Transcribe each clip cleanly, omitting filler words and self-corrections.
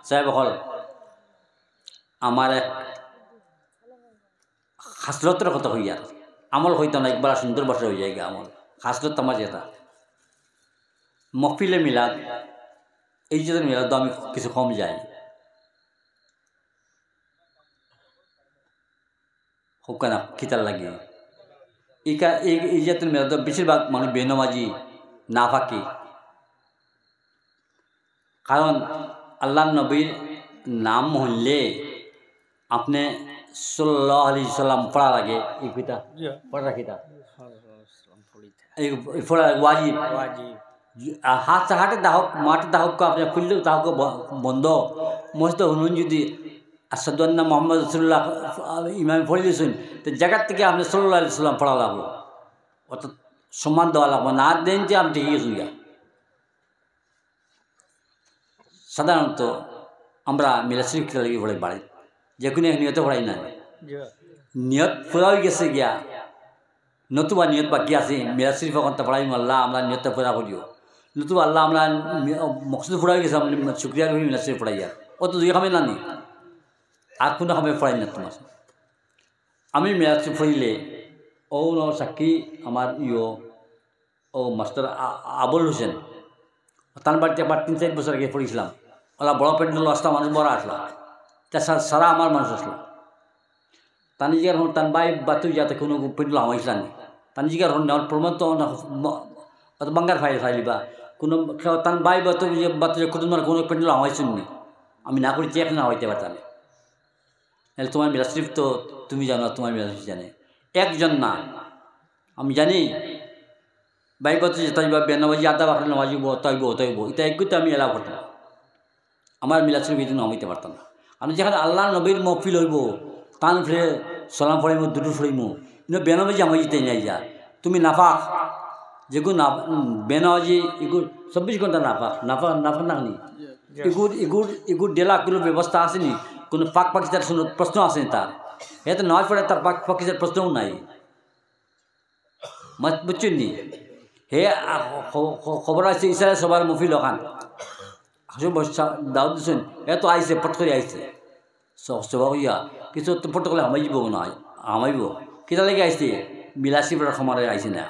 সাহেব হল আমার এক হাসলতের কথা হইয়া আমল হইতো না একবার সুন্দর বছর হয়ে যায় আমল হাসলত আমার যেটা মফিলে মিলাদ এই যে মিলাদ আমি কিছু কম যাই হোক না খিতার লাগে এই জাতের মিলাদ বেশিরভাগ মানুষ বেনমাজি না ফাঁকি কারণ আল্লাহ নবীর নাম হইলে আপনি সাল্লাল্লাহু আলাইহি সাল্লাম পড়া লাগে এই কিতা পড়া কিতা এই পড়া ওয়াজিব হাত হাটে দাহক মাঠে দাহক আপনি খুললেও তাহক বন্ধ মস্ত হুনুন যদি আসাদু আন্না মুহাম্মদ রাসূলুল্লাহ ইমাম পড়ে দিয়েছেন তো জায়গার থেকে আপনি সাল্লাল্লাহু আলাইহি সাল্লাম পড়া লাগবো অত সম্মান দেওয়া লাগবে না দেন যে আপনি ঠিক গেছেন গা সাধারণত আমরা মিলাদ শরীফ খেলা লাগি পড়াই বাড়ি যে কোনো এক নিয়তে পড়াই না নিয়ত পুরা হয়ে গেছে গিয়া নতুবা নিয়ত বাকি আছে মিলাদ শরীফ এখন তো পড়াই আল্লাহ আমরা নিয়তটা পুরা করিও নতুবা আল্লাহ আমরা মকসুদ পুরা হয়ে গেছে আমরা শুক্রিয়া করি মিলাদ শরীফ পড়াই আর অত দুই খামে না নি আর কোনো খামে পড়াই না তোমার আমি মিলাদ শরীফ পড়িলে ও ন সাক্ষী আমার ও মাস্টার আবুল হোসেন তার বাড়িতে আবার 3-4 বছর আগে পড়েছিলাম ওরা বড় প্যান্ডেল আসতো মানুষ বড় আসলো তা সারা আমার মানুষ আসলো তানি জিগার হন তান বাই বাতু যাতে কোনো প্যান্ডেল হামাইছিলাম তানি জিগার হন নেওয়ার প্রমাণ তো বাঙ্গার ফাইলিবা কোনো তান বাই বাতু কুটুমার কোনো প্যান্ডেল হামাইছুন নি আমি না করি চেক না হইতে পারতাম তাহলে তোমার মিলাদ শরীফ তো তুমি জানো তোমার মিলাদ শরীফ জানে একজন না আমি জানি বাই বাতু যে তাইবা বেনামাজি আদা বাকরে নামাজিব তৈব এটা একটু আমি এলাও করতাম আমার মিলাদ শরীফ এই হইতে পারতাম না আমি যেখানে আল্লাহ নবীর মহফিল হইব তান ফিরে সালাম ফড়াইমু দুটো ফড়াইমু কিন্তু বেনামাজি আমাজিতে যাই যা তুমি নাফাক যেগুলো বেনামাজি এগুলো 24 ঘন্টা নাফাক নানি এগুর ডেলা কোনো ব্যবস্থা আসেনি কোনো পাক পাকিস্তার প্রশ্ন আসেনি তার এতে নামাজ পড়ে তার পাক পাকিস্তার প্রশ্নও নাই বুঝছেন নি হে খবর আছে ইসরায়েল সবার মহফিল ওখান দাউদ দিচ্ছেন এত আইসে পট করে আইসে সবা হইয়া কিছু পট করলে হামাইব না হামাইব কেটা লাগে আইসে মিলাদ শরীফের সময় আইসে না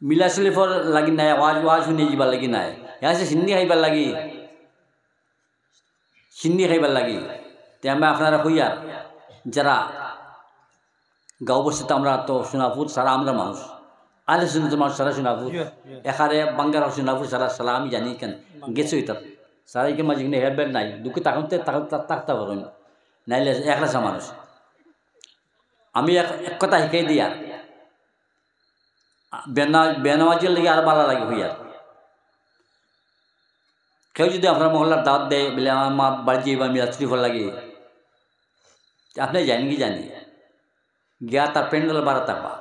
মিলাদ শরীফর লাগি নাই ওয়াজ শুনে যাবার লাগি নাই আছে সিন্নি খাইবার লাগি তে আমি আপনারা হইয়া যারা গাঁও বসে তো আমরা তো সোনাপুর সারা আমরা মানুষ আলে শুনে তোমার সারা সোনাপুর এখানে বাঙ্গার সোনাপুর সারা সারা আমি জানি কেন গেছো এটা সারাইকে মাঝে কিনে হেয়ার ব্যান্ড নাই দুঃখে থাকতে পারো নাইলে একলাসা মানুষ আমি এক কথা শিখাই দিয়া বেনামাজির লাগে আর ভালো লাগে হইয়ার কেউ যদি আপনার মহল্লার দাওয়াত দেয় বলে আমার মা বাড়ি যাইবা মিলাদ শরীফ লাগে আপনি জানেন কি জানি গিয়া তার প্যান্ডেল বাড়া থাকবা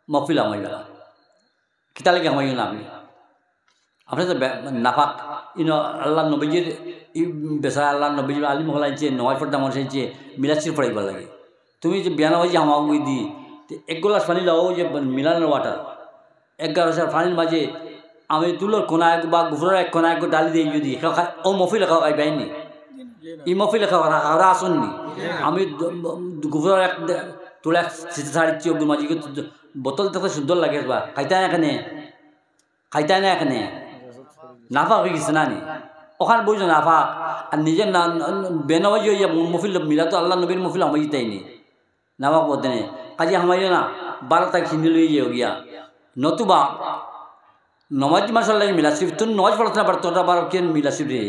মফিল আমাইবা কিতা লাগে আমাইও না আপনি তো নাফাক আল্লাহ নবীজির বেসা আল্লাহ নবীজির আলিম হল আনছে নয় পড়তে মানুষ আনছে মিলাদ শরীফ পড়াইবার লাগে তুমি যে বেনামাজি হামাগুই দি এক গ্লাস পানি লাও যে মিলানোর ওয়াটার 11 পানির মাঝে আমি তুলোর কোনা এক বা গুফরের এক কোনা এক ডালি দিই যদি ও মফিল খাওয়া খাই পাইনি এই মফিল খাওয়া ওরা আসুননি আমি গুফরের এক তুলে ছাড়িচ্ছি ওগুলো মাঝে বোতল দেখতে সুন্দর লাগে বা খাইতে না এখানে নাফাক হয়ে গেছে না নি ওখানে বুঝছো নাফাক আর নিজের বেনামাজি হইয়া মফিল মিলা তো আল্লাহ নবীর মফিল আমাই তাইনি নাফাক বলতে নেই কাজে আমাইও না 12 তারিখ হিন্দি লইয়ে যাও গিয়া নতুবা নমাজ মাসাল লাগে মিলাদ শরীফ তুমি নমাজ পড়াতে না পারতো আবার কেন মিলাদ শরীফ রে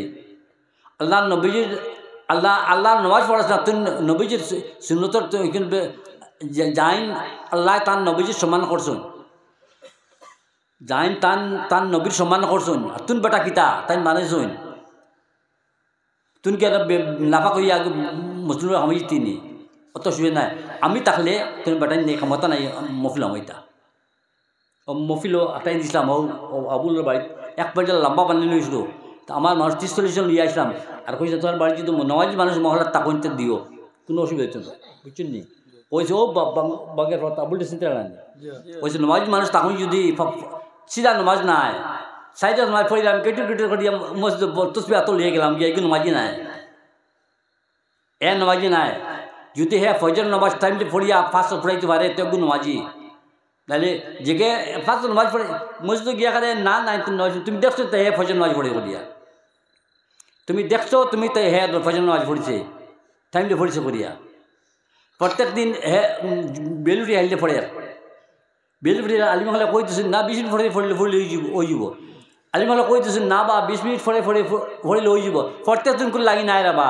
আল্লাহ নবীজির আল্লাহ নমাজ পড়াস না তুমি নবীজির সুন্নতর যাইন আল্লাহ তার নবীজির সম্মান করছুন যাইন তান নবীর সম্মান করছুন আর তুন বেটা কিতা তাই মানেছুন তুন কি নাফাক হইয়া মুসলিম আমি তিনি অত শুয়ে নাই আমি থাকলে তুমি বেটাই নেই ক্ষমতা নাই মফিল হইতা মফিলও আটাই দিয়েছিলাম ও আবুলের বাড়িতে এক পর্যায়ে লম্বা বানিয়ে নিয়েছিল তো আমার মানুষ 30-40 জন নিয়ে আসলাম আর কইছে তোমার বাড়ি যদি নওয়াজি মানুষ মহলার তাকনতে দিও কোনো অসুবিধা হচ্ছে না বুঝছেন নি কইছে ও বাগের আবুলটা চিন্তা না কইছে নওয়াজি মানুষ তখন যদি সিধা নমাজ নাই সাইডে নমাজ পড়িলাম কেটু করিয়া মসজিদ তসবি এত লিয়ে গেলাম গিয়ে নমাজি নাই এ নমাজি নাই যদি হে ফজর নমাজ টাইমটি পড়িয়া ফার্স্ট পড়াইতে পারে তেগু নমাজি তাহলে জেগে ফার্স্ট নমাজ পড়ে মসজিদ গিয়া করে না নাই তুমি দেখছো তো হে ফজর নমাজ পড়ে করিয়া তুমি দেখছো তুমি তো হে ফজর নমাজ পড়ছে টাইমটি পড়ছে করিয়া প্রত্যেক দিন হে বেলুটি আইলে পড়ে বেলুটি আলিমহলে কই দিছেন না 20 মিনিট পড়লে হয়ে যাব আলিমহলে কই দিছেন না বা 20 মিনিট পড়লে হয়ে যাব প্রত্যেক দিন করে লাগি নাই রা বা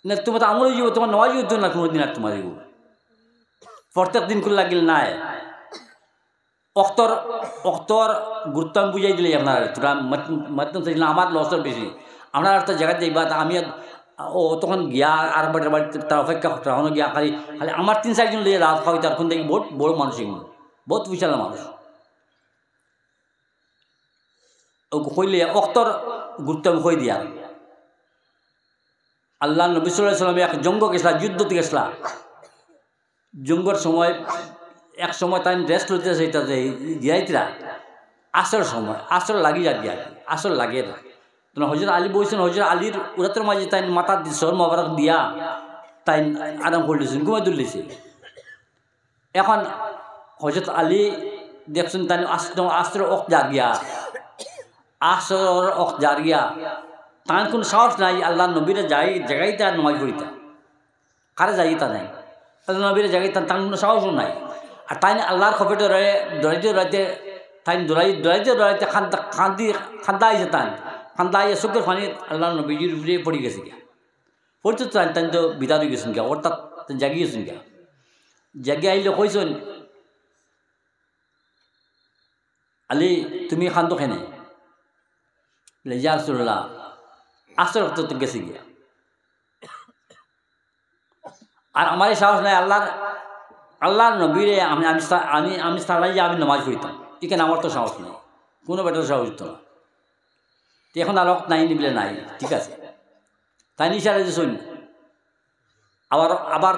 না তোমার তো আমল হয়ে যাব তোমার নমাজ হইতো না কোনো দিন আর তোমার প্রত্যেক দিন করে লাগিল নাই অক্তর গুরুত্ব আমি বুঝাই দিলে আপনার তোরা মাধ্যম আমার লসের বেশি আমরা একটা জায়গায় যাইবা আমি ও তখন গিয়া আর বাড়িতে তার অপেক্ষা করতে তখন গিয়া খালি খালি আমার 3-4 জন লিয়ে রাত খাওয়াই তখন দেখি বহুত বড় মানুষ এগুলো বহুত বিশাল মানুষ ও কইলে অক্তর গুরুত্ব আমি কই দিয়া আল্লাহ নবী সাল্লাল্লাহু আলাইহি ওয়াসাল্লাম এক জঙ্গ গেছলা যুদ্ধতে গেছলা জঙ্গর সময় এক সময় তাই রেস্ট লইতেছে এটা যে গিয়াইতরা আসর সময় আসর লাগি যা গিয়া আসর লাগে না হজরত আলী বলছেন হজরত আলীর উরাতের মাঝে তাই মাথা সর মোবারক দিয়া তাই আরাম করে দিয়েছেন ঘুমাই তুললেছে এখন হজরত আলী দেখছেন তাই আসর অক জাগিয়া আসর অক জাগিয়া তার কোনো সাহস নাই আল্লাহ নবীরে জায়গায় তার নমাজ পড়িতা কারে যাই তা নাই আল্লাহ নবীরে জায়গায় তার কোনো সাহসও নাই আর তাই আল্লাহর খপেটে দৌড়াইতে তাই দৌড়াইতে খান্দা আইছে তাই খান্দা আইয়া চোখের পানি আল্লাহ নবীজির উপরে পড়ে গেছে গিয়া পড়তে তো তাই তো বিদার হয়ে গেছেন গিয়া অর্থাৎ জাগি গেছেন গিয়া জাগিয়ে আইলে কইছেন আলী তুমি খান্দো খেনে ইয়া রাসূলুল্লাহ আসর তো গেছে গিয়া আর আমার সাহস নাই আল্লাহর নবীরে আমি সালাই যে আমি নামাজ পড়িতাম এখানে আমার তো সাহস নেই কোনো বেটার সাহস হতো না এখন আর রক্ত নাই নিবলে নাই ঠিক আছে তাই নিশারে যে শুন আবার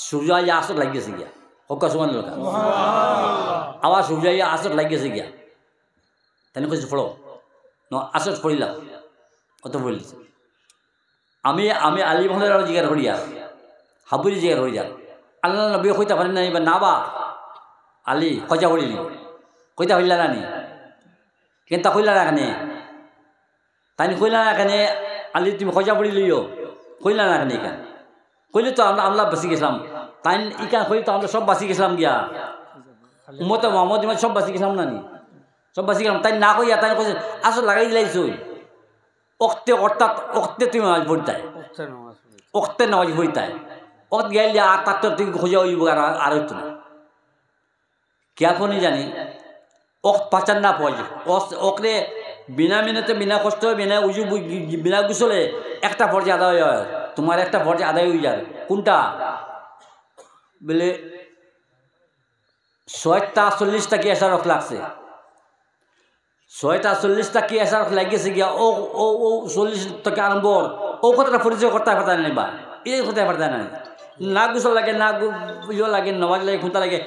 সূর্য আইয়া আসর লাগিয়েছে গিয়া হকা সমান লোক আবার সূর্য আইয়া আসর লাগিয়েছে গিয়া তাই কইছে পড়ো আসর পড়িলাম কত বলিছে আমি আলী মহলের জিজ্ঞাসা করি আর হাবুরি জিজ্ঞাসা করি আর আল্লাহ নবী কইতে পারেন না এবার না বা আলী খজা করিলি কইতা হইলা না নি কেনতা কইলা না কেনে তাই কইলা না কেনে আলী তুমি খজা পড়ি লইও কইলা না কেনে এখানে কইলে তো আমরা বাঁচি গেছিলাম তাই ইকান কইলে তো আমরা সব বাঁচি গেছিলাম গিয়া উম্মতে মোহাম্মদ ইমান সব বাঁচি গেছিলাম না নি সব বাঁচি গেলাম তাই না কইয়া তাই কইছে আসল লাগাই দিলাইছ অর্থাৎ তুমি নামাজ পড়তাই অক্তে নামাজ পড়তাই অত গেলে আর তার তুমি খোঁজা হইব আর হইতো না কে ফোনই জানি অক পাচার না পাওয়া যায় অকরে বিনা মিনাতে বিনা কষ্ট বিনা উজু বিনা গুছলে একটা পর্যায়ে আদায় হয় তোমার একটা পর্যায়ে আদায় হয়ে যায় কোনটা বলে 640টা কি এসা রক লাগছে 640টা কি এসা রক লাগিয়েছে গিয়া ও 40 থেকে আরম্ভ ও কথাটা পরিচয় করতে পারতা না বা এই করতে পারতা না না গুছল লাগে না ইয়ে লাগে নমাজ লাগে খুঁতা লাগে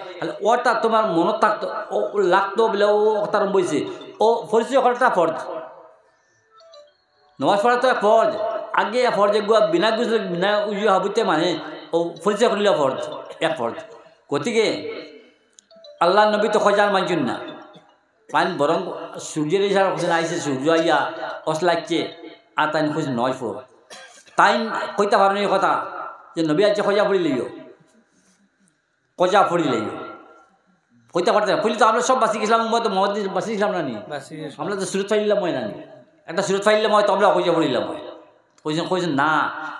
ওটা তোমার মনত থাকতো ও লাগতো বলে ও কথা বইছে ও পরিচয় করাটা ফর্জ নমাজ পড়া তো ফর্জ আগে ফর্জ এগুয়া বিনা গুছলে বিনা উজু হাবুতে মানে ও পরিচয় করলে ফর্জ এক ফর্জ গতিকে আল্লাহ নবী তো খোঁজার মানছেন না পান বরং সূর্যের ইশারা করছেন আইসে সূর্য আইয়া অস লাগছে আর তাই খুঁজ নয় ফোর তাই কইতে পারেন এই কথা যে নবী আজকে খোঁজা পড়ি লইও কজা পড়ি লইও কইতে পারতে পড়লে তো আমরা সব বাঁচি গেছিলাম তো মহাদিন বাঁচি গেছিলাম না নি আমরা তো সুরত ফাইলাম হয় না নি একটা সুরত ফাইলাম হয় তো আমরা কইজা পড়িলাম হয় কইছেন না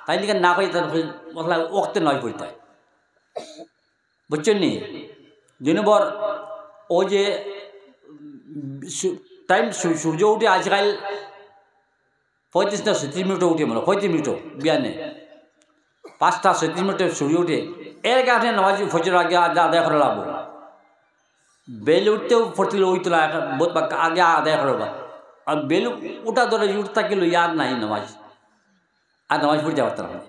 তাই নিকে না কই মশলা ওক্তে নয় পড়তে হয় বুঝছেন নি 2 নম্বর ও যে টাইম সূর্য উঠে আজকাল 35 না 37 মিনিটও উঠে মানে 35 মিনিটও বিয়ানে 5টা 37 মিনিটে সূর্য উঠে এর আগে আপনি নামাজ ফজর আগে আদায় করে লাভ বেল উঠতেও পড়তে হইতো না বহুত আগে আদায় করবা আর বেল উঠা ধরে উঠতে গেল ইয়াদ নাই নামাজ আর নামাজ পড়তে পারতাম না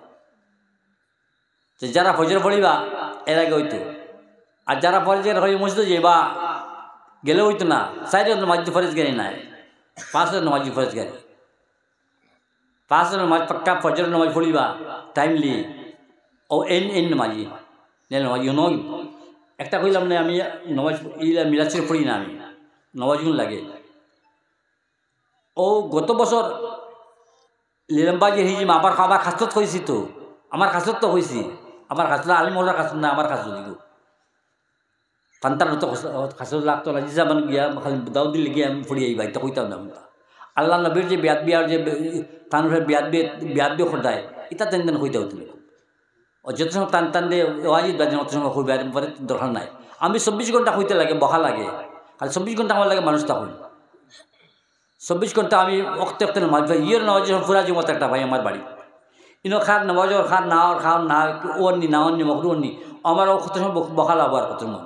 যারা ফজর পড়িবা এর আগে হইতো আর যারা ফজর হয়ে মসজিদে যাইবা গেলে হইতো না 4 নামাজ ফরজ গেলে নাই 5 নামাজ ফরজ গেলে 5 নামাজ পাক্কা ফজর নামাজ পড়িবা টাইমলি ও এন নামাজি নামাজ নয় একটা কইলাম না আমি নামাজ মিলাদ শরীফ পড়ি না আমি নামাজগুলো লাগে ও গত বছর লিলামবাজি হিজিম আবার খাসত হয়েছি তো আমার খাসত তো হয়েছি আমার খাসলা আলিম ওলার খাসত না আমার খাসত দিগো পান্তার তো খাসত লাগতো না জিজামান গিয়া খালি দাউদ দিলে গিয়ে আমি পড়ি আইবা এটা কইতাম না আল্লাহ নবীর যে বিয়াদ বিয়ার যে তানুরের বিয়াদ বিয়ে খোদায় এটা তেন তেন হইতে হতো ও যত সময় টান দিয়ে ওয়াজিদ বাজেন অত সময় হইবে পরে দরকার নাই আমি 24 ঘন্টা হইতে লাগে বহা লাগে খালি 24 ঘন্টা আমার লাগে মানুষ তা হই 24 ঘন্টা আমি অক্তে নামাজ ভাই ইয়ের নামাজ ফুরা জীবত একটা ভাই আমার বাড়ি ইনো খার নামাজ ওর খার না ওর খাওয়ার না ওরনি না অন্য মকরু অন্য আমার কত সময় বখা লাভ আর কত মন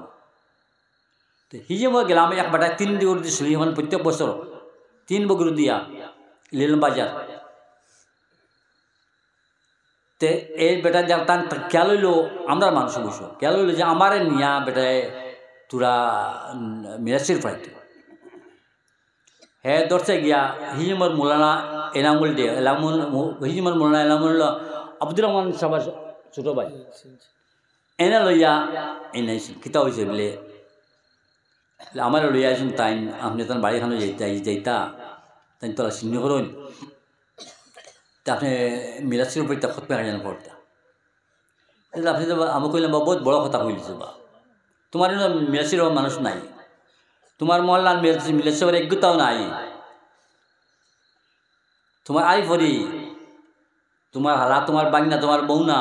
তো হিজে মই গেলাম এক বাটায় 3 দিগর দিয়ে শুনি হন প্রত্যেক বছর 3 বগরু দিয়া লিলন বাজার তে এই বেটা যা টান খেয়াল হইলো আমরা মানুষ বসো খেয়াল হইলো যে আমারে নিয়া বেটায় তোরা মিরাসির পাইতো হ্যাঁ দর্শে গিয়া হিজমর মৌলানা এনামুল দে এলামুল হিজমর মৌলানা এনামুল আব্দুর রহমান সাহেব ছোট ভাই এনে লইয়া এনেছিল কিতা হয়েছে বলে আমার লইয়া আসুন তাই আপনি তার বাড়িখানে যাইতা তাই তোরা চিহ্ন করুন তা আপনি মিরাজের উপরে তা খত পেয়ে যেন পড়তা আপনি তো আমি কইলাম বা বহুত বড় কথা কইলিস বা তোমার মিরাজের মানুষ নাই তোমার মহল্লার মিলেশ্বরের একগুতাও নাই তোমার আই ফরি তোমার হালা তোমার বাগনা তোমার বৌনা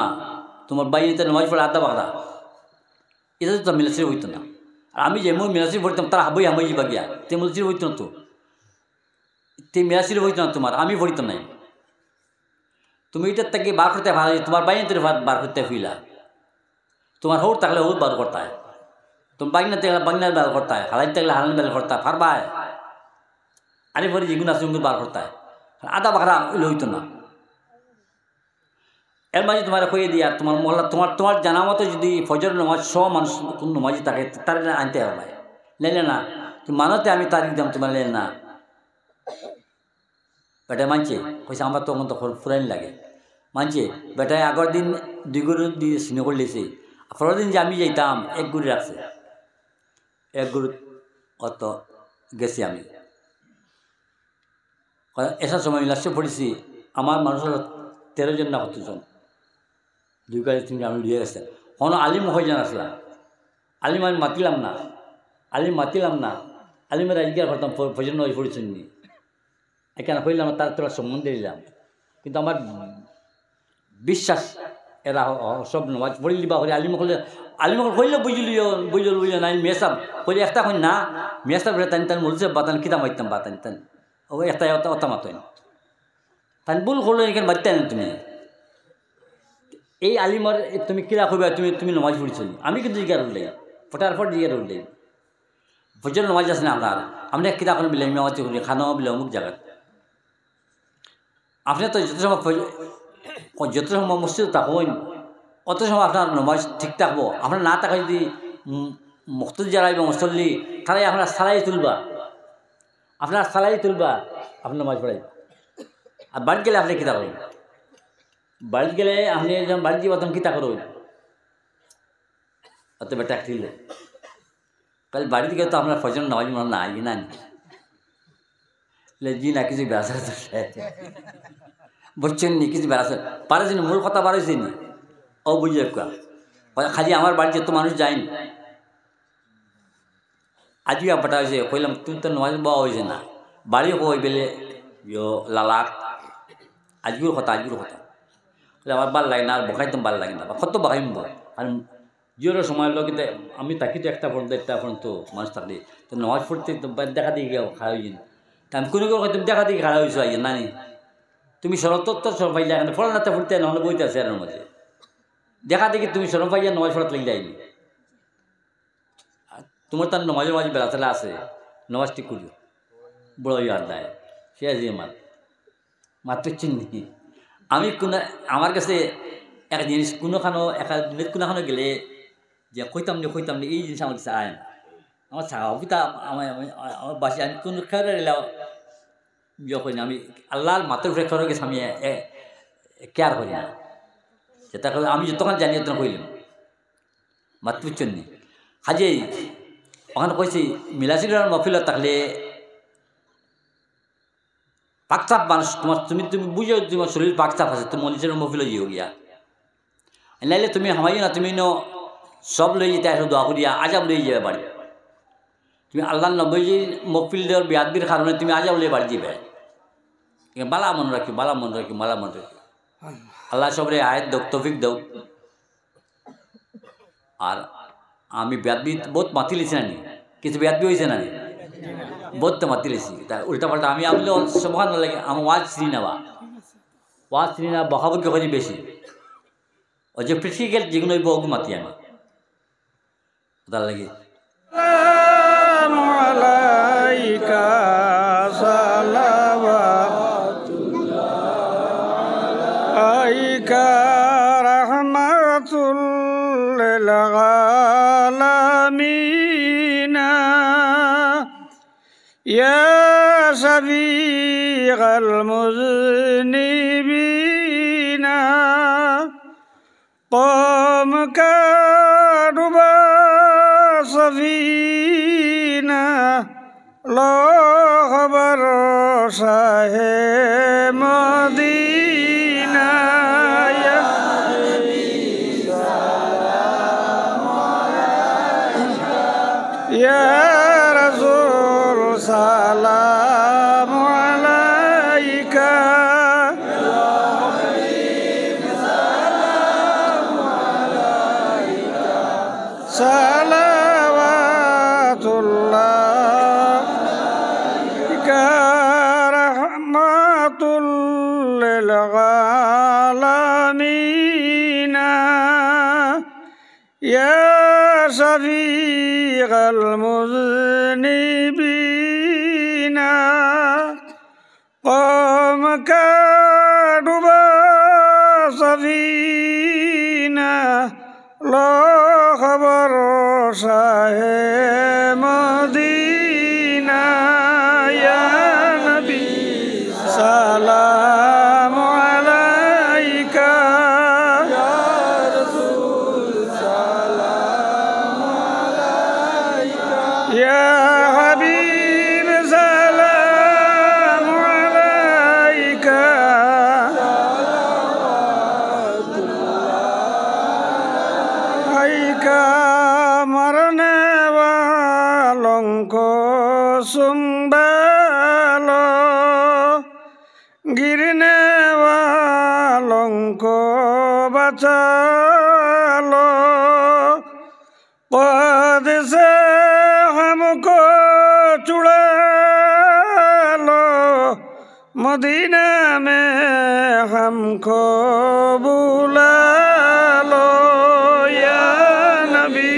তোমার বাইতে নমাজ পড়ে আদা বাগদা এটা তো মিলাসির হইতো না আর আমি যেমন মিলাসির পড়তাম তারা হাবই হামাই যাবা গিয়া তে মিলাসির হইতো না তো তে মিলাসির হইতো না তোমার আমি পড়িতাম নাই তুমি এটার থেকে বার করতে ভালো তোমার বাইতে বার করতে ফিলা তোমার হৌর থাকলে হৌর বার করতে হয় তোমার বাগনা থাকলে বাগনার বার করতে হয় হালাই থাকলে হালান বার করতে হয় ফারবায় আরে পরে যেগুলো আছে বার করতে হয় আদা বাকরা হইতো না এর মাঝে তোমার কইয়ে দিয়া তোমার মহল্লা তোমার জানা মতো যদি ফজর নামাজ মানুষ কোন নামাজি থাকে তার আনতে হবে লেলে না তুমি মানতে আমি তারিখ দাম তোমার লেন না বেটায় মানছে কইছে আমার তখন তো ফুরাইন লাগে মানছে বেটায় আগের দিন 2 গরু দিয়ে সিনে করলেছে পরের দিন যে আমি যাইতাম 1 গরু রাখছে 1 গরু অত গেছি আমি এসার সময় লাস্টে পড়েছি আমার মানুষ 13 জন না 7 জন 2 গাড়ি 3 আমি লিয়ে গেছে কোনো আলিম হয়ে যান আসলাম আলিম আমি মাতিলাম না আলিমের আজকে করতাম ফজর নয় পড়েছেন নি এখানে হইলাম তার তোরা সম্বন্ধে দিলাম কিন্তু আমার বিশ্বাস এরা সব নামাজ পড়িলি বা হলে আলিম হইলে বুঝল নাই মেসাব হইলে একটা হই না মেসাব টান টান বলছে বাতান কিতা মারতাম বাতান টান ও একটা অত মাতই তান ভুল করলো এখানে বাড়তে না তুমি এই আলিমার তুমি কিরা করবে তুমি নামাজ পড়েছো আমি কিন্তু জিজ্ঞাসা উঠলে ফটার ফট জিজ্ঞাসা উঠলে ফজর নামাজ আছে না আমরা কিতা করে বিলে নামাজ করি খানো বিলে অমুক জায়গা আপনি তো যত সময় মসজিদ থাকুন অত সময় আপনার নামাজ ঠিক থাকবো আপনার না থাকা যদি মুক্তি যারাইব মুসল্লি তারাই আপনার সালাই তুলবা আপনার নামাজ পড়াইবা আর বাড়ি গেলে আপনি কিতা করবেন বাড়িতে গেলে আপনি যখন বাড়ি যাবো তখন কিতা করবেন অত বেটা ঠিক কাল বাড়িতে গেলে তো আপনার ফজর নামাজ মনে না আই না জি না কিছু বেড়াছে বুঝছেন নি কিছু বেড়াছে পারেছেন মূল কথা বাড়াইছে নি ও বুঝে খালি আমার বাড়িতে তো মানুষ যায়নি আজকে ব্যাপারটা হয়েছে কইলাম তুমি তো নামাজ বাবা হয়েছে না বাড়ি হই বেলে লালাক আজগুর কথা আমার ভাল লাগে না আর বকাইতাম ভাল লাগে না বা কত বকাইম আর জিওর সময় লোকে আমি থাকি তো একটা পর্যন্ত মানুষ থাকলে তো নামাজ পড়তে দেখা দিয়ে খারাপ হয়ে না তা আমি কোনো তুমি দেখা দিয়ে খারাপ হয়েছো আইয়া নানি তুমি সরতত্তর সরম পাইলে এখানে ফল নাতে ফুটতে নহলে বইতে আছে এর মধ্যে দেখা দেখি তুমি সরম পাইয়া নামাজ পড়াতে লেগে যায়নি তোমার তার নামাজের মাঝে বেলা তাহলে আছে নামাজ ঠিক করিও বড় আর দেয় সে আছে মাত্র চিনি আমি আমার কাছে এক জিনিস কোনোখানো কোনোখানো গেলে যে কইতাম না এই জিনিস আমার কাছে আয় না আমার স্বাভাবিকতা আমার বাসে আমি কোনো খেয়াল যখন আমি আল্লাহর মাত্র ফ্রেক্টর গেছে আমি কেয়ার করি না যেটা আমি যতক্ষণ জানি তখন কইলাম মাত্র বুঝছেন কাজেই ওখানে কইছি মিলাসির মফিলত থাকলে পাকচাপ মানুষ তোমার তুমি তুমি বুঝো তোমার শরীর পাকচাপ আছে তুমি মনীষের মফিল ইয়ে গিয়া নাইলে তুমি হামাই না তুমি সব লই যেতে আসো দোয়া করিয়া আজাব লই যাবে বাড়ি তুমি আল্লাহ নব্বই মফিলদের বিয়াদির কারণে তুমি আজাব লই বাড়ি দিবে বালা মনে রাখি বালা মনে রাখি বালা মনে রাখি আল্লাহ সবরে আয়াত দৌ তৌফিক দৌ আর আমি বিয়াদি বহুত মাতি লিছি না নি কিছু বিয়াদি হয়েছে না নি বহুত তো মাতি লিছি তা উল্টা পাল্টা আমি আপনি সবখান লাগে আমার ওয়াজ চিনি না ওয়াজ চিনি না বহাবুর কখনই বেশি ও যে প্র্যাকটিক্যাল যেগুলো বহু মাতি আমি তার লাগে يا شفيع المذنبين قومك ربا سفينة لا خبر شاه مدينة يا رسول سلام عليك يا حبيب سلام عليك صلوات الله عليك رحمة للعالمين يا شفيع المذنبين قومك ربا سفينة لا خبر شاه مدينة يا نبي سلام عليك يا رسول سلام عليك يا حبيب سلام عليك صلوات الله عليك मरने वालों को संभालो गिरने वालों को बचा लो पद से हमको चुड़ा लो मदीना में हमको बुला लो या नबी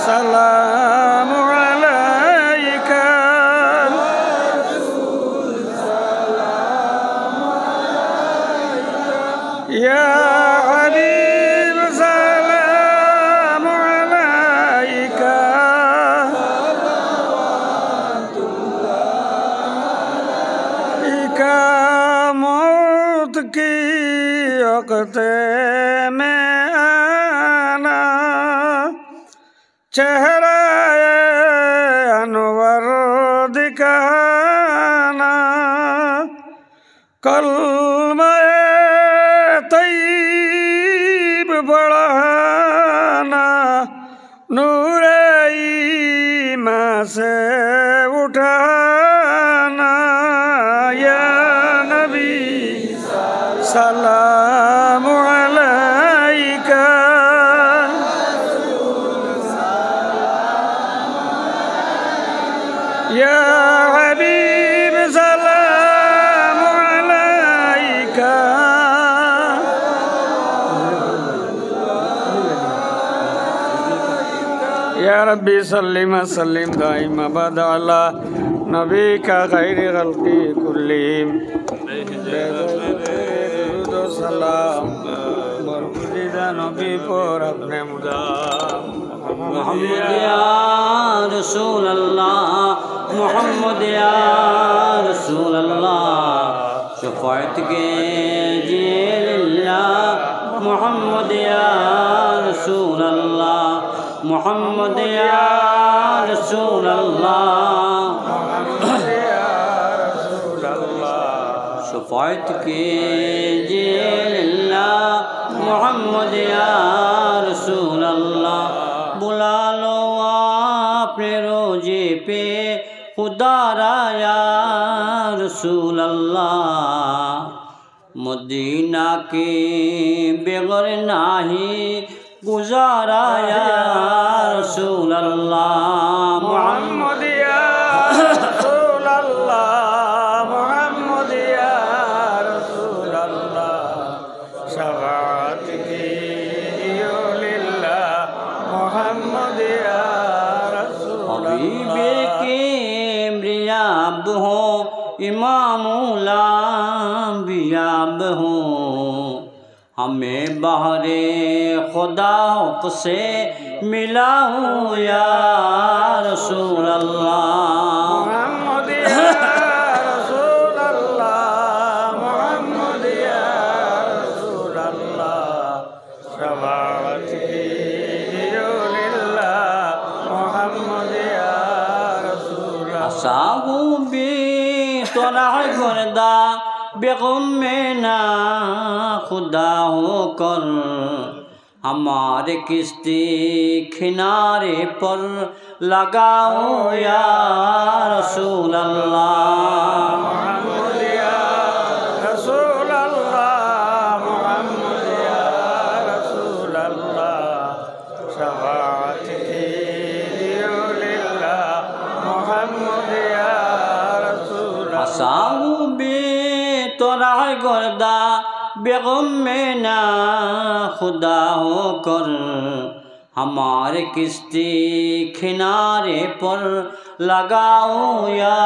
सलाम अलैका या हबीब सलाम अलैका इका मौत की वक्त में आना चेहरा अनवर दिखाना कलमा तैयब बढ़ाना नूर ईमान से उठाना या नबी सलाम अलैका या हबीब सलाम अलैका या रब्बी सल्लिम सल्लिम दाइम अबद अला नबी का खैर खल्की कुल्लिम दरूद सलाम बरगुज़िदा नबी पर अपने मुदाम मोहम्मद या रसूल अल्लाह मोहम्मद या रसूल अल्लाह शफाअत कीजिए लिल्लाह मोहम्मद या रसूल अल्लाह मोहम्मद या रसूल अल्लाह शफाअत कीजिए लिल्लाह मोहम्मद या रसूल अल्लाह बुला लो आपने रोजे पे खुदा रा या रसूल अल्लाह मदीना के बगैर नाही गुजारा या रसूल अल्लाह मोहम्मद या रसूल अल्लाह मोहम्मद या रसूल अल्लाह शफाअत कीजिए लिल्लाह मोहम्मद या रसूल हबीबे के मियाब हो इमामुल अंबियाब हो हमें बहरे खुदा से मिला हूँ या रसूल अल्लाह मोहम्मद या रसूल अल्लाह मोहम्मद या रसूल अल्लाह शफाअत कीजिए लिल्लाह मोहम्मद या रसूल साहू भी तोरा गुरदा बेगम में ना खुदा होकर हमारे किस्ती किनारे पर लगाओ या रसूल अल्लाह मोहम्मद या रसूल अल्लाह मोहम्मद या रसूल अल्लाह शफाअत कीजिए लिल्लाह मोहम्मद या रसूल साहू भी तोरा गर्दा बेगम में ना खुदा होकर हमारे किस्ती किनारे पर लगाओ या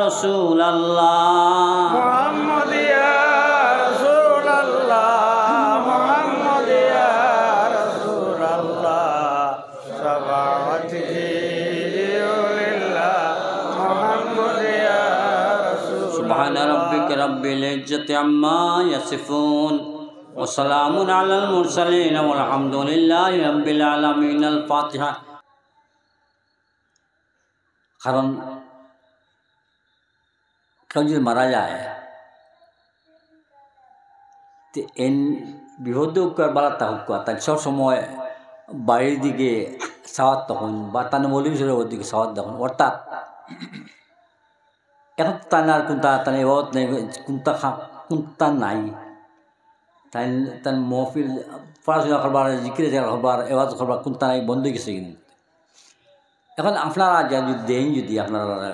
रसूल अल्लाह मोहम्मद या रसूल अल्लाह मोहम्मद या रसूल अल्लाह शफाअत कीजिए लिल्लाह मोहम्मद या रसूल सुब्हान रब्बिक रब्बिल इज्जति अम्मा यसिफून व सलामुन अलल मुरसलीन वल्हम्दुलिल्लाहि रब्बिल आलामीन। अल फातिहा। কারণ কেউ যদি মারা যায় তো এন বিপদে উৎকার বাড়াতা হুক্কা তাই সবসময় বাড়ির দিকে সাওয়াত তখন বা তার মৌলিক দিকে সাওয়াত তখন অর্থাৎ এখন তার আর কোনটা তার এবাদত নেই কোনটা নাই তাই তার মহফিল পড়াশোনা করবার জিকিরে করবার এবাদত করবার কোনটা নাই বন্ধ গেছে কিন্তু এখন আপনারা যদি দেন যদি আপনারা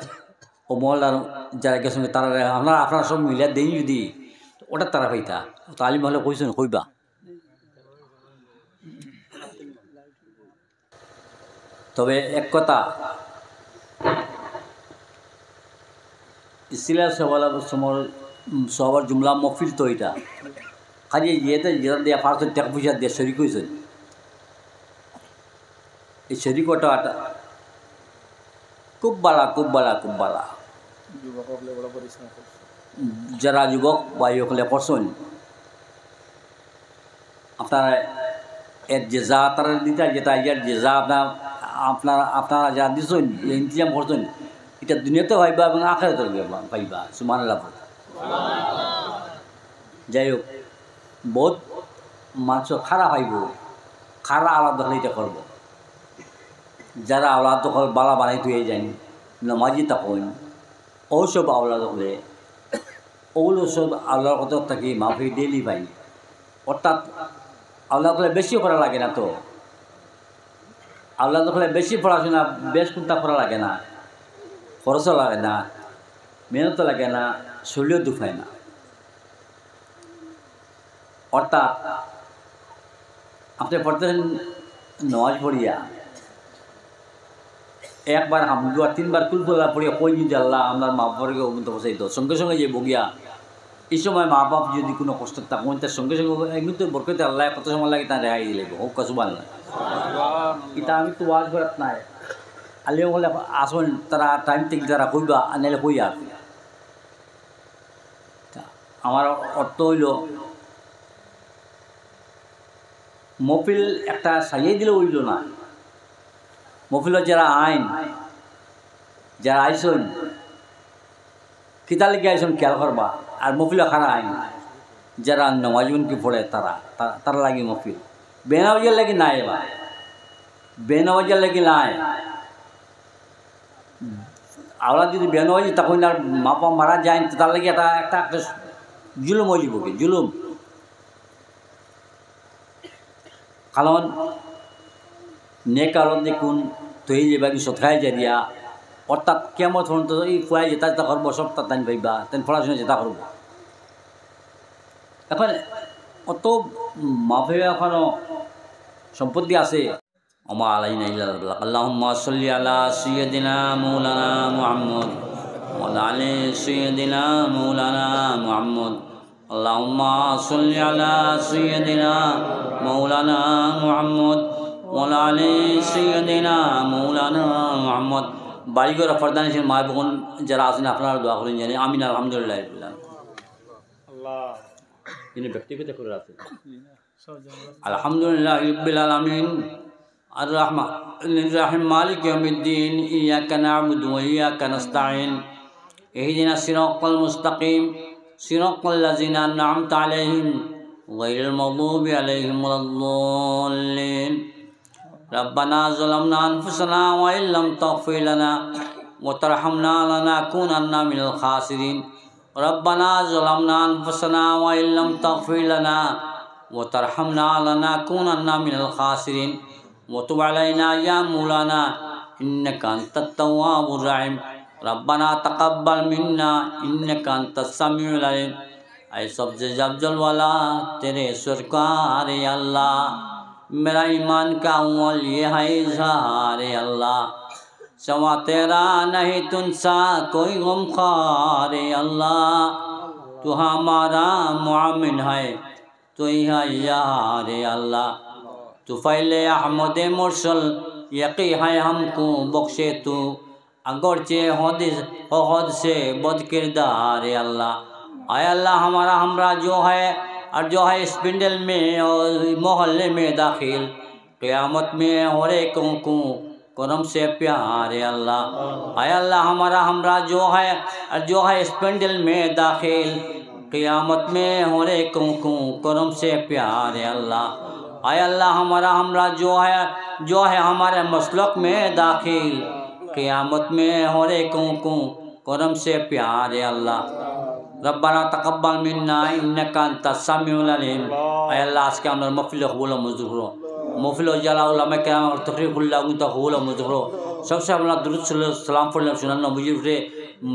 ও মহল্লার যারা গেছেন তারা আপনারা সব মিলিয়ে দেন যদি ওটা তারা পাইতা তালিম হলে কইছেন কইবা তবে এক কথা ইসিলা সবার জুমলা মফিল তো এটা খালি যেটা যেটা দিয়ে ফার্স্ট টাকা পয়সা দিয়ে শরিক হয়েছেন এই শরিকটা খুব বালা যারা যুবক বা ইসকলে করছেন আপনার এর যে যা তারা দিতে যেটা ইয়ার যে যা আপনারা যা দিচ্ছেন ইন্তজাম করছেন এটা দুনিয়াতে পাইবা এবং আখেরাতে পাইবা সুবহানাল্লাহ। যাই হোক বহুত মানুষ খারাপ হইব খারা আলাদা হলে এটা করবো যারা আওলাদ হল বালা বানাই ধুয়ে যান নামাজি তখন ওসব আওলাদ হলে ওগুলো সব আল্লাহর কথা থাকি মাফি ডেলি পাই অর্থাৎ আওলাদ হলে বেশি করা লাগে না তো আওলাদ হলে বেশি পড়াশোনা বেশ কোনটা করা লাগে না খরচও লাগে না মেহনতও লাগে না শরীরও দুখায় না অর্থাৎ আপনি পড়তেছেন নামাজ পড়িয়া একবার হামদু আর তিনবার কুলফুল্লাহ পড়িয়া কই যদি আল্লাহ আপনার মা বাপকে অবন্ত বসাই তো সঙ্গে সঙ্গে যে বগিয়া এই সময় মা বাপ যদি কোনো কষ্ট থাকুন তার সঙ্গে সঙ্গে এমনি তো বরকতে আল্লাহ কত সময় লাগে তার রেহাই দিলে হোক কাসুবাল না এটা আমি তো ওয়াজ করাত নাই আলিও বলে আসুন তারা টাইম থেকে যারা কইবা আনাইলে কই আর আমার অর্থ হইল মফিল একটা সাইয়ে দিলে হইল না। মফিলের যারা আইন যারা আইসন কিতা লেগে আইসন খেয়াল করবা। আর মফিল খারা আইন যারা নওয়াজুনকে পড়ে তারা লাগে মফিল। বেনাওয়াজের লাগি নাই, এবার বেনাওয়াজের লাগি নাই। আমরা যদি বেনাওয়াজি তখন আর মাপা মারা যায় তার লাগে একটা একটা একটা জুলুম হয়ে যাব, কি জুলুম। কারণ নেক আলো দেখুন তৈরি যাবা সৎখায় যারিয়া, অর্থাৎ কেমন ধরুন তো এই ফুয়াই যেটা যেটা করবো সব তার টাইম পাইবা, তেন পড়াশোনা যেটা করবো। এখন অত মাফে এখনও সম্পত্তি আছে। আমা আলাইনা ইল্লাল্লাহ। আল্লাহুম্মা সাল্লি আলা সাইয়্যিদিনা মাওলানা মুহাম্মদ ওয়া আলা আলি সাইয়্যিদিনা মাওলানা মুহাম্মদ। আল্লাহুম্মা সাল্লি আলা সাইয়্যিদিনা মাওলানা মুহাম্মদ ওয়া আলা আলি সাইয়্যিদিনা মাওলানা মুহাম্মদ। বাড়িঘর ফরদানিসের মা বোন যারা আছেন আপনারা দোয়া করেন জানি। আমিন। আলহামদুলিল্লাহ তিনি ব্যক্তিগত করে আছেন। আলহামদুলিল্লাহ রাব্বিল আলামিন আর রহমানির রহিম মালিক ইয়াউমিদ্দিন ইয়াকা না'বুদু ওয়া ইয়াকা নাস্তাঈন ইহদিনাস সিরাতাল মুস্তাকিম সিরাতাল লাযিনা আন'আমতা আলাইহিম গায়রিল মাগদুবি আলাইহিম ওয়ালাদ-দাল্লিন। রব্বানা যালামনা আনফুসানা ওয়া ইল্লাম তাগফির লানা ওয়া তারহামনা লানাকুনান্না মিনাল খাসিরিন। রব্বানা যালামনা আনফুসানা ওয়া ইল্লাম তাগফির লানা ওয়া তারহামনা লানাকুনান্না মিনাল খাসিরিন। ওয়া তুব আলাইনা ইয়া মাওলানা ইন্নাকা আনতাত তাওয়াবুর রহিম। রব্বানা তাকাব্বাল মিন্না ইন্নাকা আনতাস সামিউল আলিম। ऐ सबसे जबजल वाला तेरे सरकार अल्लाह, मेरा ईमान का अव्वल ये है इज़हार अल्लाह। सवा तेरा नहीं तुनसा कोई गमखार अल्लाह। तू हमारा मुआमिन है, तू ही है यार अल्लाह। तू फैले अहमद मुरसल यकी है हमको बख्शे तू, अगरचे हद से बद किरदार अल्लाह। आय अल्लाह हमारा हमरा जो है और जो है इस पिंडल में और मोहल्ले में दाखिल, क़यामत में और एक को करम से प्यार अल्लाह। आय अल्लाह हमारा हमरा जो है और जो है इस पिंडल में दाखिल, क़यामत में और एक को करम से प्यार अल्लाह। आय अल्लाह हमारा हमरा जो है हमारे मसलक में दाखिल, क़यामत में और एक को करम से प्यार अल्लाह। रब्बाना तकब्बल मिन्ना इन्नका अंतास सामिउल अलीम। आय अल्लाह आज के আমরা মাহফিল কবুল মঞ্জুর করো। মাহফিল যারা উলামা কেরাম আর তাকরীরুল্লাহ উনতা কবুল মঞ্জুর করো। সবসে আমরা দুরূদ সালাম পড়লাম শুনান নবীজির উপরে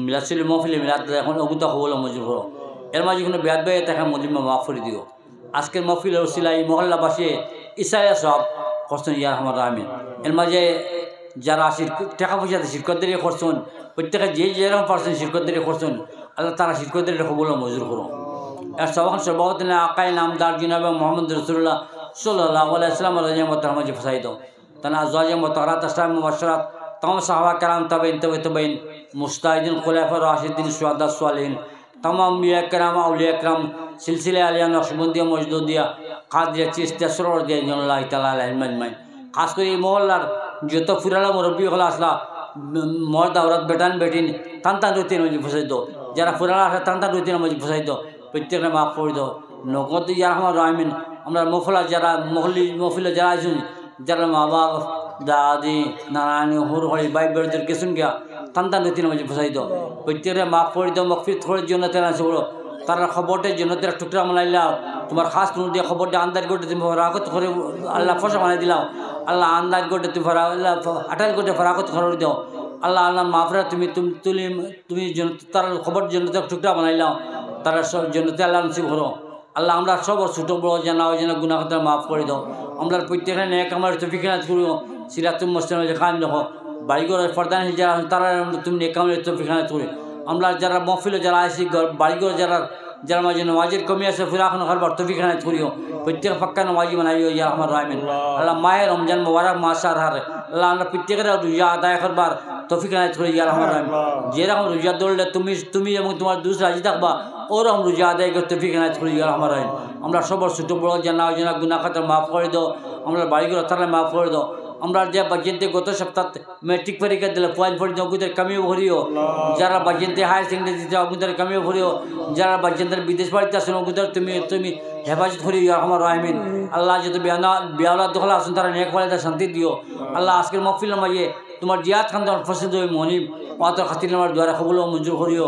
মিলাদুল মাহফিল মিলাদ এখন উনতা কবুল মঞ্জুর করো। এর মাঝে কোনো বেয়াদ বেয়ে থাকে মদিমা মাফ করে দিও। আজকের মাহফিলের ওসিলায় মহল্লাবাসী ইসায়া সব করছেন ইয়া রহমান আমিন। এর মাঝে যারা টাকা পয়সাতে শিরকতদারি করছেন প্রত্যেকে যে যেরকম পারছেন শিরকতদারি করছেন আল্লাহ তারা শিরকতদারি কবুল মঞ্জুর করো। এর সবাত আকাই নামদার জনাবে মোহাম্মদ রাসূলুল্লাহ সাল্লাল্লাহু আলাইহি ওয়াসাল্লাম রাজি মোহতরমা ফসাইদ তানা আজওয়াজ মুতাহহারাত আসলাম মুবাশশারাত तमाम साहबा कराम तबईन मुस्ताहिदीन खुलाफा राशिदीन शुहदा सालिहीन तमाम अंबिया कराम औलिया कराम सिलसिले आलिया नक्शबंदिया मजदूदिया कादिया चिश्तिया सरोवरदिया जल्लाह ताला अलैहिम अजमाइन। खास कर ये मोहल्लार जो फुराला मुरब्बी हल আসলা मर्द औरत बेटान बेटिन तान तान রুতির মধ্যে ফসাই দো, যারা ফুরালা আসে তান তান রুতির মধ্যে ফসাই দো, প্রত্যেকটা মাফ করে দো। নগদ ইয়া রহমান রাহিমিন আমরা মফলা যারা মহফিলে যারা আছেন যারা মা বাপ দাদি নানানি হুর হরি ভাই বেড়দের কেসুন গিয়া তান তান রুতির মধ্যে ফসাই দো, প্রত্যেকটা মাফ করে দো। মকফির থোড়ের জন্য তেনা আছে বলো তারা খবরটের জন্য তেরা টুকরা বানাইলাও তোমার খাস কোনো দিয়ে খবরটা আন্দাজ করতে তুমি ফরাগত করে আল্লাহ ফসা বানাই দিলাও। আল্লাহ আন্দাজ করতে তুমি আল্লাহ আটাল করতে ফরাগত করে দাও। আল্লাহ আল্লাহ মাফরা তুমি তুমি তার খবর জন্য টুকরা বানাইলাও তারা সব জন্য আল্লাহ নসিব করো। আল্লাহ আমরা সব ছোটো বড় জানা ওই জন্য গুনাহ খাতা মাফ করে দাও। আমরা প্রত্যেকটা নেক আমার তৌফিক নাত করিও সিরাতুল মুস্তাকিম কায়েম রাখো। বাড়িঘর ফরদান যারা তারা তুমি নেক আমার তৌফিক নাত করি। আমরা যারা মহফিলে যারা আইসি বাড়িঘর যারা মাঝে নমাজের কমি আছে ফিরাখন করবার তৌফিক নাত করিও। প্রত্যেক পাক্কা নমাজি বানাইও ইয়া রহমান রাহিমিন। আল্লাহ মাহে রমজান মুবারক মাসার হারে আল্লাহ আমরা প্রত্যেকের রোজা আদায় করবার তৌফিক নাত করি ইয়া রহমান রাহিমিন। যেরকম রোজা দৌড়লে তুমি এবং তোমার দুস রাজি থাকবা और हम रुझा आदाय करते तौफीक इनायत करिও রহমান রহিম আমরা সবার ছোট বড় জানা অজানা গুনাহ খাতা মাফ করে দাও আমরা বাড়িগুলো তারা মাফ করে দাও আমরা যে বাকিতে গত সপ্তাহ ম্যাট্রিক পরীক্ষা দিলে পয়েন্ট পড়ি ওগুদের কামিও ভরিও যারা বাকিতে হায়ার সেকেন্ডারি দিতে ওগুদের কামিও ভরিও যারা বাকিতে বিদেশ বাড়িতে আসেন ওগুদের তুমি হেফাজত করিও রহমান রহিমিন আল্লাহ যদি বিয়াওলা দখলা আসুন তারা নেক ওয়ালিদা শান্তি দিও আল্লাহ আজকের মাহফিল নামাইয়ে তোমার জিয়াদ খান তোমার পছন্দ হয়ে মনিব ওয়াত খাতির আমার দ্বারা কবুল ও মঞ্জুর করিও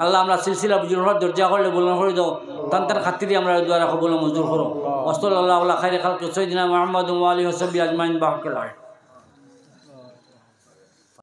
আল্লাহ আমরা সিলসিলা বুজুর হওয়ার দরজা করলে বলনা করে দাও তান্তার খাতিরে আমরা দ্বারা কবুল ও মঞ্জুর করো ওয়াসাল্লাল্লাহু আলা খাইরি খালকি সাইয়্যিদিনা মুহাম্মাদ ওয়া আলিহি ওয়া সাহবিহি আজমাইন বারাকাল্লাহু